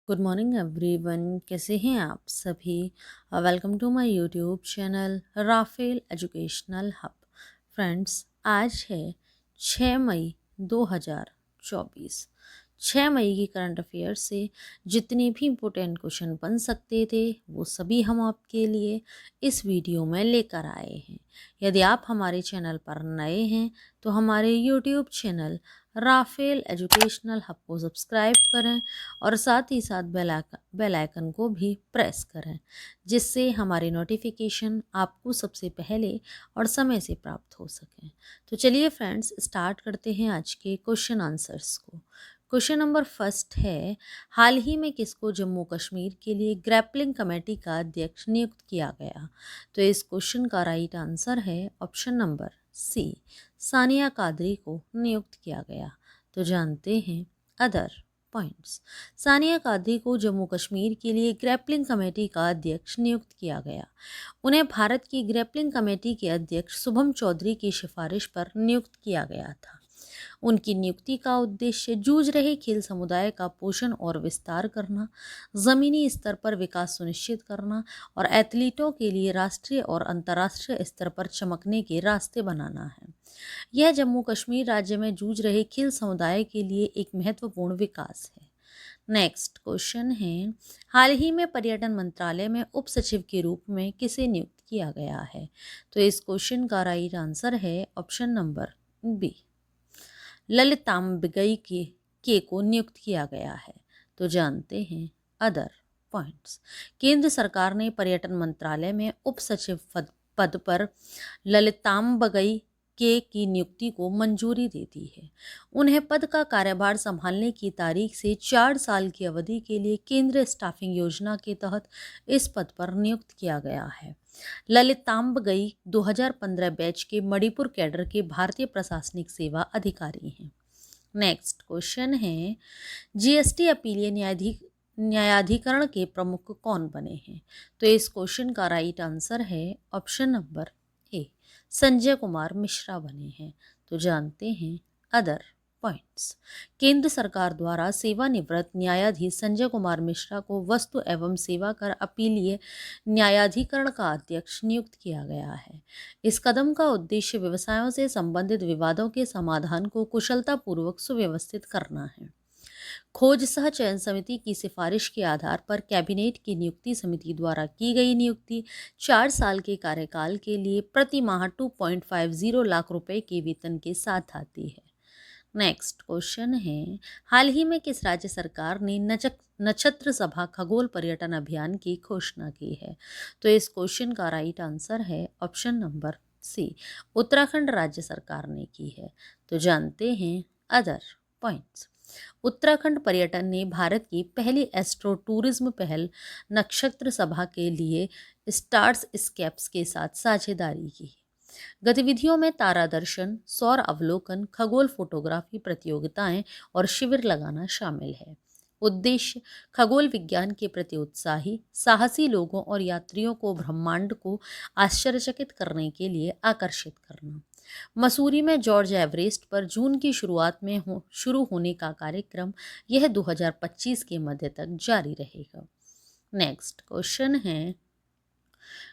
Good morning everyone, कैसे हैं आप सभी। Welcome to my YouTube channel Rafael educational hub. Friends, आज है 6 मई 2024। 6 मई की करंट अफेयर से जितने भी इम्पोर्टेंट क्वेश्चन बन सकते थे वो सभी हम आपके लिए इस वीडियो में लेकर आए हैं। यदि आप हमारे चैनल पर नए हैं तो हमारे YouTube channel Rafael educational hub को सब्सक्राइब करें और साथ ही साथ बेल आइकन को भी प्रेस करें, जिससे हमारी नोटिफिकेशन आपको सबसे पहले और समय से प्राप्त हो सके। तो चलिए फ्रेंड्स, स्टार्ट करते हैं आज के क्वेश्चन आंसर्स को। क्वेश्चन नंबर फर्स्ट है, हाल ही में किसको जम्मू कश्मीर के लिए ग्रैपलिंग कमेटी का अध्यक्ष नियुक्त किया गया। तो इस क्वेश्चन का राइट आंसर है option number C, Sania Qadri को नियुक्त किया गया। तो जानते हैं अदर पॉइंट्स। सानिया कादरी को जम्मू कश्मीर के लिए ग्रैपलिंग कमेटी का अध्यक्ष नियुक्त किया गया। उन्हें भारत की ग्रैपलिंग कमेटी के अध्यक्ष शुभम चौधरी की सिफारिश पर नियुक्त किया गया था। उनकी नियुक्ति का उद्देश्य जूझ रहे खेल समुदाय का पोषण और विस्तार करना, जमीनी स्तर पर विकास सुनिश्चित करना और एथलीटों के लिए राष्ट्रीय और अंतर्राष्ट्रीय स्तर पर चमकने के रास्ते बनाना है। यह जम्मू कश्मीर राज्य में जूझ रहे खेल समुदाय के लिए एक महत्वपूर्ण विकास है। नेक्स्ट क्वेश्चन है, हाल ही में पर्यटन मंत्रालय में उप सचिव के रूप में किसे नियुक्त किया गया है। तो इस क्वेश्चन का राइट आंसर है ऑप्शन नंबर बी, ललिताम्बिगई के को नियुक्त किया गया है। तो जानते हैं अदर पॉइंट्स। केंद्र सरकार ने पर्यटन मंत्रालय में उप सचिव पद पर ललिताम्बिगई के की नियुक्ति को मंजूरी दे दी है। उन्हें पद का कार्यभार संभालने की तारीख से 4 साल की अवधि के लिए केंद्रीय स्टाफिंग योजना के तहत इस पद पर नियुक्त किया गया है। ललिताम्बिगई 2015 बैच के मणिपुर कैडर के भारतीय प्रशासनिक सेवा अधिकारी हैं। नेक्स्ट क्वेश्चन है, जीएसटी अपीलीय न्यायाधिकरण के प्रमुख कौन बने हैं। तो इस क्वेश्चन का राइट आंसर है ऑप्शन नंबर ए, संजय कुमार मिश्रा बने हैं। तो जानते हैं अदर पॉइंट्स। केंद्र सरकार द्वारा सेवानिवृत्त न्यायाधीश संजय कुमार मिश्रा को वस्तु एवं सेवा कर अपीलीय न्यायाधिकरण का अध्यक्ष नियुक्त किया गया है। इस कदम का उद्देश्य व्यवसायों से संबंधित विवादों के समाधान को कुशलतापूर्वक सुव्यवस्थित करना है। खोज सह चयन समिति की सिफारिश के आधार पर कैबिनेट की नियुक्ति समिति द्वारा की गई नियुक्ति 4 साल के कार्यकाल के लिए प्रति माह 2.50 लाख रुपए के वेतन के साथ आती है। नेक्स्ट क्वेश्चन है, हाल ही में किस राज्य सरकार ने नक्षत्र सभा खगोल पर्यटन अभियान की घोषणा की है। तो इस क्वेश्चन का राइट आंसर है ऑप्शन नंबर सी, उत्तराखंड राज्य सरकार ने की है। तो जानते हैं अदर पॉइंट्स। उत्तराखंड पर्यटन ने भारत की पहली एस्ट्रो टूरिज्म पहल नक्षत्र सभा के लिए स्टार्स स्केप्स के साथ साझेदारी की। गतिविधियों में तारा दर्शन, सौर अवलोकन, खगोल फोटोग्राफी प्रतियोगिताएं और शिविर लगाना शामिल है। उद्देश्य खगोल विज्ञान के प्रति उत्साही, साहसी लोगों और यात्रियों को ब्रह्मांड को आश्चर्यचकित करने के लिए आकर्षित करना। मसूरी में जॉर्ज एवरेस्ट पर जून की शुरुआत में शुरू होने का कार्यक्रम यह 2025 के मध्य तक जारी रहेगा। नेक्स्ट क्वेश्चन है,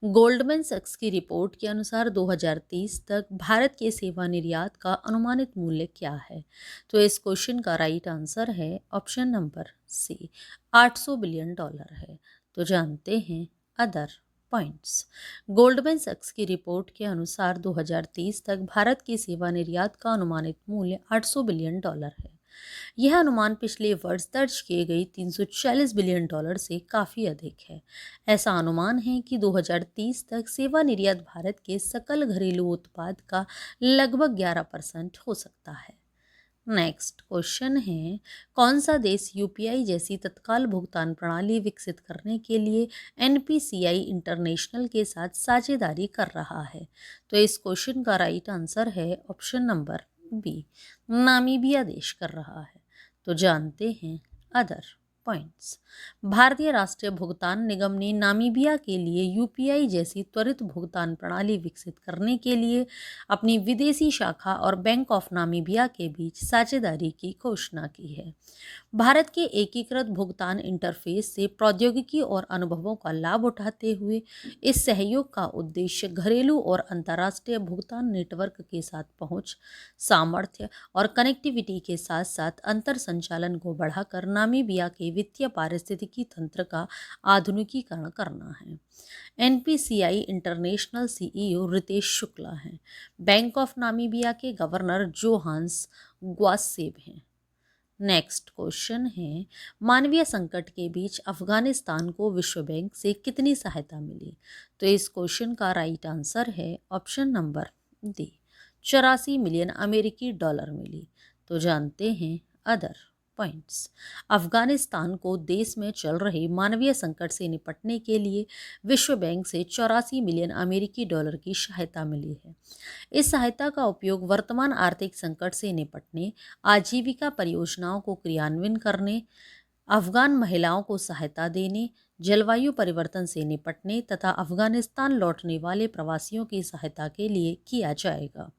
गोल्डमैन सैक्स की रिपोर्ट के अनुसार 2030 तक भारत के सेवा निर्यात का अनुमानित मूल्य क्या है। तो इस क्वेश्चन का राइट आंसर है ऑप्शन नंबर सी, $800 बिलियन है। तो जानते हैं अदर पॉइंट्स। गोल्डमैन सैक्स की रिपोर्ट के अनुसार 2030 तक भारत की सेवा निर्यात का अनुमानित मूल्य $800 बिलियन है। यह अनुमान पिछले वर्ष दर्ज किए गए $340 बिलियन से काफ़ी अधिक है। ऐसा अनुमान है कि 2030 तक सेवा निर्यात भारत के सकल घरेलू उत्पाद का लगभग 11% हो सकता है। नेक्स्ट क्वेश्चन है, कौन सा देश यूपीआई जैसी तत्काल भुगतान प्रणाली विकसित करने के लिए एनपीसीआई इंटरनेशनल के साथ साझेदारी कर रहा है। तो इस क्वेश्चन का राइट आंसर है ऑप्शन नंबर बी, नामीबिया देश कर रहा है। तो जानते हैं अदर पॉइंट्स। भारतीय राष्ट्रीय भुगतान निगम ने नामीबिया के लिए यूपीआई जैसी त्वरित भुगतान प्रणाली विकसित करने के लिए अपनी विदेशी शाखा और बैंक ऑफ नामीबिया के बीच साझेदारी की घोषणा की है। भारत के एकीकृत भुगतान इंटरफेस से प्रौद्योगिकी और अनुभवों का लाभ उठाते हुए इस सहयोग का उद्देश्य घरेलू और अंतर्राष्ट्रीय भुगतान नेटवर्क के साथ पहुंच, सामर्थ्य और कनेक्टिविटी के साथ साथ अंतर संचालन को बढ़ाकर नामीबिया के वित्तीय पारिस्थितिकी तंत्र का आधुनिकीकरण करना है। NPCI international CEO Ritesh Shukla हैं। बैंक ऑफ नामीबिया के गवर्नर जोहान्स ग्वासेब हैं। नेक्स्ट क्वेश्चन है, मानवीय संकट के बीच अफगानिस्तान को विश्व बैंक से कितनी सहायता मिली? तो इस क्वेश्चन का राइट आंसर है ऑप्शन नंबर डी, 84 मिलियन अमेरिकी डॉलर मिली। तो जानते हैं अदर पॉइंट्स। अफगानिस्तान को देश में चल रहे मानवीय संकट से निपटने के लिए विश्व बैंक से 84 मिलियन अमेरिकी डॉलर की सहायता मिली है। इस सहायता का उपयोग वर्तमान आर्थिक संकट से निपटने, आजीविका परियोजनाओं को क्रियान्वित करने, अफगान महिलाओं को सहायता देने, जलवायु परिवर्तन से निपटने तथा अफगानिस्तान लौटने वाले प्रवासियों की सहायता के लिए किया जाएगा।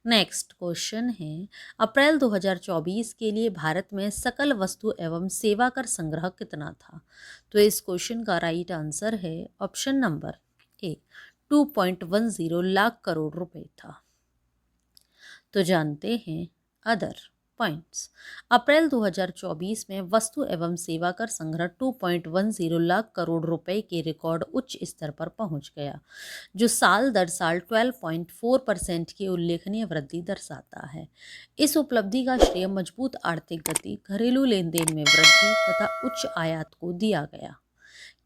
नेक्स्ट क्वेश्चन है, अप्रैल 2024 के लिए भारत में सकल वस्तु एवं सेवा कर संग्रह कितना था? तो इस क्वेश्चन का राइट आंसर है ऑप्शन नंबर ए, 2.10 लाख करोड़ रुपए था। तो जानते हैं अदर पॉइंट्स। अप्रैल 2024 में वस्तु एवं सेवा कर संग्रह 2.10 लाख करोड़ रुपए के रिकॉर्ड उच्च स्तर पर पहुंच गया, जो साल दर साल 12.4% की उल्लेखनीय वृद्धि दर्शाता है। इस उपलब्धि का श्रेय मजबूत आर्थिक गति, घरेलू लेन देन में वृद्धि तथा उच्च आयात को दिया गया।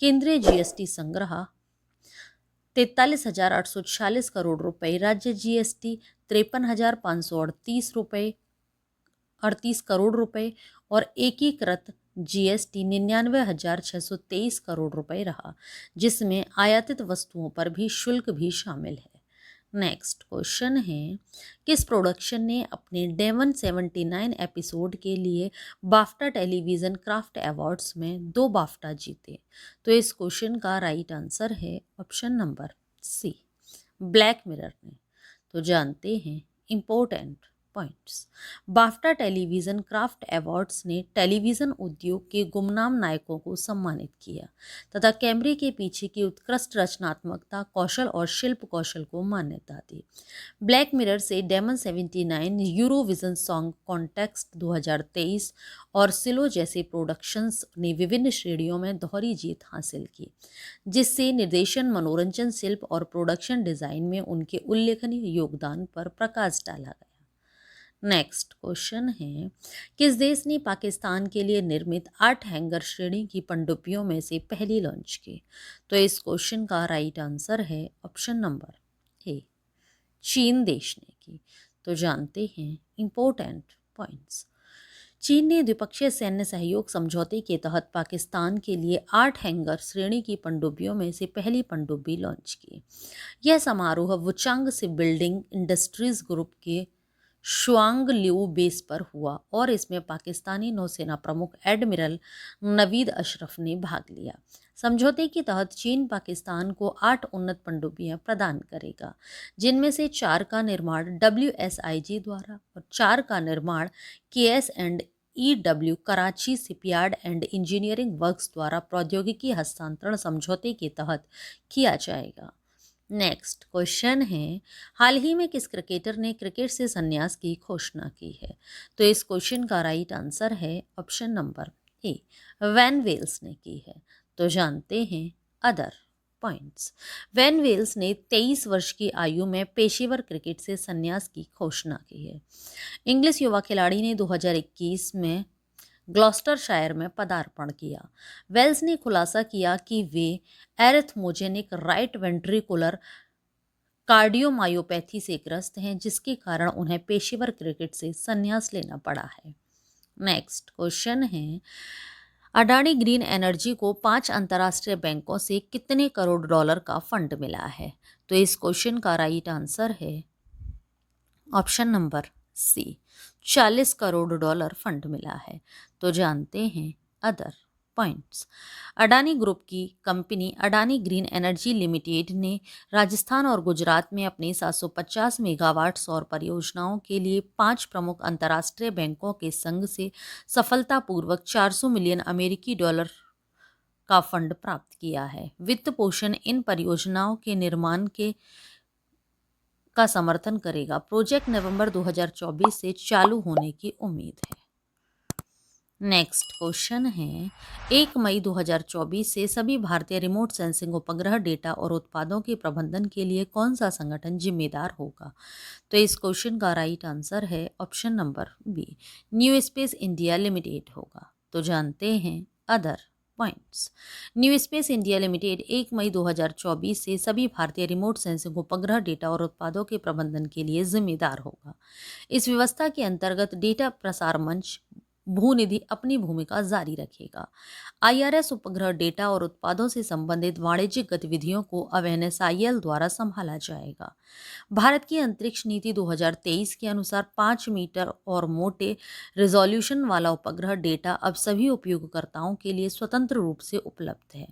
केंद्रीय जीएसटी संग्रह 43,846 करोड़ रुपए, राज्य जीएसटी 53,538 करोड़ रुपए और एकीकृत जीएसटी 99,623 करोड़ रुपए रहा, जिसमें आयातित वस्तुओं पर भी शुल्क भी शामिल है। नेक्स्ट क्वेश्चन है, किस प्रोडक्शन ने अपने डेवन 79 एपिसोड के लिए बाफ्टा टेलीविज़न क्राफ्ट अवार्ड्स में 2 बाफ्टा जीते? तो इस क्वेश्चन का राइट आंसर है option number C, black mirror ने। तो जानते हैं important points. BAFTA television craft awards ने टेलीविज़न उद्योग के गुमनाम नायकों को सम्मानित किया तथा कैमरे के पीछे की उत्कृष्ट रचनात्मकता, कौशल और शिल्प कौशल को मान्यता दी। ब्लैक मिरर से डेमन 79, यूरोविजन सॉन्ग कॉन्टेस्ट 2023 और सिलो जैसे प्रोडक्शंस ने विभिन्न श्रेणियों में दोहरी जीत हासिल की, जिससे निर्देशन, मनोरंजन, शिल्प और प्रोडक्शन डिज़ाइन में उनके उल्लेखनीय योगदान पर प्रकाश डाला गया। नेक्स्ट क्वेश्चन है, किस देश ने पाकिस्तान के लिए निर्मित 8 हैंगर श्रेणी की पनडुब्बियों में से पहली लॉन्च की? तो इस क्वेश्चन का राइट आंसर है ऑप्शन नंबर ए, चीन देश ने की। तो जानते हैं इम्पोर्टेंट पॉइंट्स। चीन ने द्विपक्षीय सैन्य सहयोग समझौते के तहत पाकिस्तान के लिए 8 हैंगर श्रेणी की पनडुब्बियों में से पहली पनडुब्बी लॉन्च की। यह समारोह Wuchang ship building industries group के शुआंग लिऊ बेस पर हुआ और इसमें पाकिस्तानी नौसेना प्रमुख एडमिरल नवीद अशरफ ने भाग लिया। समझौते के तहत चीन पाकिस्तान को 8 उन्नत पनडुब्बियां प्रदान करेगा, जिनमें से 4 का निर्माण WSIG द्वारा और 4 का निर्माण KS&EW Karachi shipyard and engineering works द्वारा प्रौद्योगिकी हस्तांतरण समझौते के तहत किया जाएगा। नेक्स्ट क्वेश्चन है, हाल ही में किस क्रिकेटर ने क्रिकेट से संन्यास की घोषणा की है? तो इस क्वेश्चन का राइट आंसर है option number A, Van Wells ने की है। तो जानते हैं अदर पॉइंट्स। वैन वेल्स ने 23 वर्ष की आयु में पेशेवर क्रिकेट से संन्यास की घोषणा की है। इंग्लिश युवा खिलाड़ी ने 2021 में ग्लॉस्टरशायर में पदार्पण किया। वेल्स ने खुलासा किया कि वे एरिथमोजेनिक राइट वेंट्रिकुलर कार्डियोमायोपैथी से ग्रस्त हैं, जिसके कारण उन्हें पेशेवर क्रिकेट से संन्यास लेना पड़ा है। नेक्स्ट क्वेश्चन है, अडानी ग्रीन एनर्जी को 5 अंतर्राष्ट्रीय बैंकों से कितने करोड़ डॉलर का फंड मिला है? तो इस क्वेश्चन का राइट आंसर है option number C, 40 crore dollar fund मिला है। तो जानते हैं अदर पॉइंट्स। अडानी ग्रुप की company Adani green energy limited ने राजस्थान और गुजरात में अपनी 750 मेगावाट सौर परियोजनाओं के लिए 5 प्रमुख अंतर्राष्ट्रीय बैंकों के संग से सफलतापूर्वक 400 मिलियन अमेरिकी डॉलर का फंड प्राप्त किया है। वित्त पोषण इन परियोजनाओं के निर्माण का समर्थन करेगा। प्रोजेक्ट नवंबर 2024 से चालू होने की उम्मीद है। नेक्स्ट क्वेश्चन है, 1 मई 2024 से सभी भारतीय रिमोट सेंसिंग उपग्रह डेटा और उत्पादों के प्रबंधन के लिए कौन सा संगठन जिम्मेदार होगा? तो इस क्वेश्चन का राइट आंसर है option number B, new space India limited होगा। तो जानते हैं other points. New space India limited 1 मई 2024 से सभी भारतीय रिमोट सेंसिंग उपग्रह डेटा और उत्पादों के प्रबंधन के लिए जिम्मेदार होगा। इस व्यवस्था के अंतर्गत डेटा प्रसार मंच भूनिधि अपनी भूमिका जारी रखेगा। IRS उपग्रह डेटा और उत्पादों से संबंधित वाणिज्यिक गतिविधियों को अब NSIL द्वारा संभाला जाएगा। भारत की अंतरिक्ष नीति 2023 के अनुसार 5 मीटर और मोटे रिजोल्यूशन वाला उपग्रह डेटा अब सभी उपयोगकर्ताओं के लिए स्वतंत्र रूप से उपलब्ध है।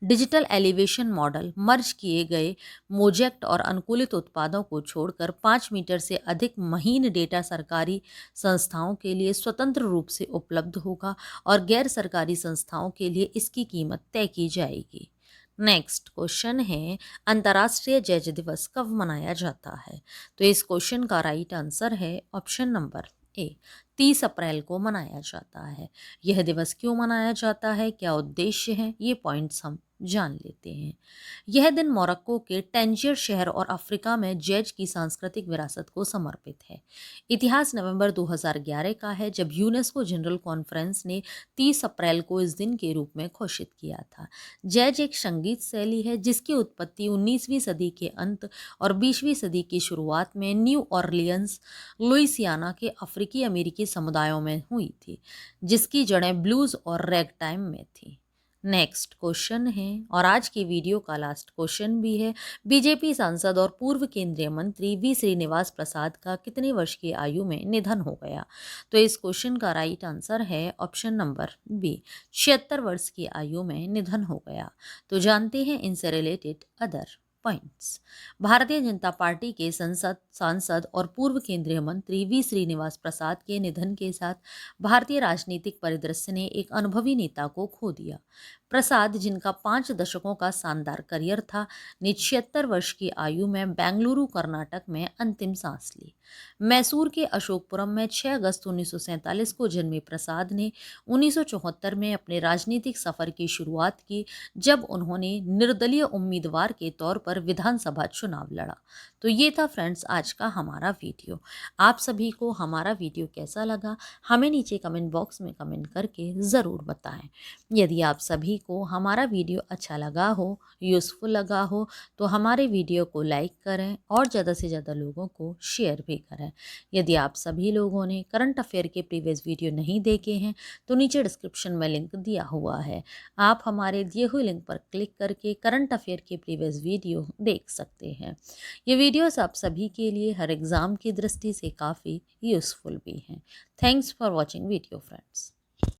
डिजिटल एलिवेशन मॉडल मर्ज किए गए मोजेक्ट और अनुकूलित उत्पादों को छोड़कर 5 मीटर से अधिक महीन डेटा सरकारी संस्थाओं के लिए स्वतंत्र रूप से उपलब्ध होगा और गैर सरकारी संस्थाओं के लिए इसकी कीमत तय की जाएगी। नेक्स्ट क्वेश्चन है, अंतर्राष्ट्रीय जैज दिवस कब मनाया जाता है? तो इस क्वेश्चन का राइट आंसर है ऑप्शन नंबर ए, 30 अप्रैल को मनाया जाता है। यह दिवस क्यों मनाया जाता है, क्या उद्देश्य है, ये पॉइंट्स हम जान लेते हैं। यह दिन मोरक्को के टैंजियर शहर और अफ्रीका में जैज की सांस्कृतिक विरासत को समर्पित है। इतिहास नवंबर 2011 का है, जब यूनेस्को जनरल कॉन्फ्रेंस ने 30 अप्रैल को इस दिन के रूप में घोषित किया था। जैज एक संगीत शैली है जिसकी उत्पत्ति 19वीं सदी के अंत और 20वीं सदी की शुरुआत में न्यू ऑरलियंस, लुइसियाना के अफ्रीकी अमेरिकी समुदायों में हुई थी, जिसकी जड़ें ब्लूज और रैगटाइम में थी। नेक्स्ट क्वेश्चन है, और आज की वीडियो का लास्ट क्वेश्चन भी है, बीजेपी सांसद और पूर्व केंद्रीय मंत्री वी श्रीनिवास प्रसाद का कितने वर्ष की आयु में निधन हो गया? तो इस क्वेश्चन का राइट आंसर है ऑप्शन नंबर बी, 76 वर्ष की आयु में निधन हो गया। तो जानते हैं इनसे related other points. Bharatiya Janata party के सांसद और पूर्व केंद्रीय मंत्री वी श्रीनिवास प्रसाद के निधन के साथ भारतीय राजनीतिक परिदृश्य ने एक अनुभवी नेता को खो दिया। प्रसाद, जिनका 5 दशकों का शानदार करियर था, ने 76 वर्ष की आयु में बेंगलुरु कर्नाटक में अंतिम सांस ली। मैसूर के अशोकपुरम में 6 अगस्त 1947 को जन्मे प्रसाद ने 1974 में अपने राजनीतिक सफर की शुरुआत की, जब उन्होंने निर्दलीय उम्मीदवार के तौर पर विधानसभा चुनाव लड़ा। तो ये था फ्रेंड्स आज का हमारा वीडियो। आप सभी को हमारा वीडियो कैसा लगा हमें नीचे कमेंट बॉक्स में कमेंट करके ज़रूर बताएं। यदि आप सभी को हमारा वीडियो अच्छा लगा हो, यूज़फुल लगा हो, तो हमारे वीडियो को लाइक करें और ज़्यादा से ज़्यादा लोगों को शेयर भी करें। यदि आप सभी लोगों ने करंट अफेयर के प्रीवियस वीडियो नहीं देखे हैं तो नीचे डिस्क्रिप्शन में लिंक दिया हुआ है, आप हमारे दिए हुए लिंक पर क्लिक करके करंट अफेयर के प्रीवियस वीडियो देख सकते हैं। ये वीडियोस आप सभी के लिए हर एग्ज़ाम की दृष्टि से काफ़ी यूज़फुल भी हैं। Thanks for watching video friends.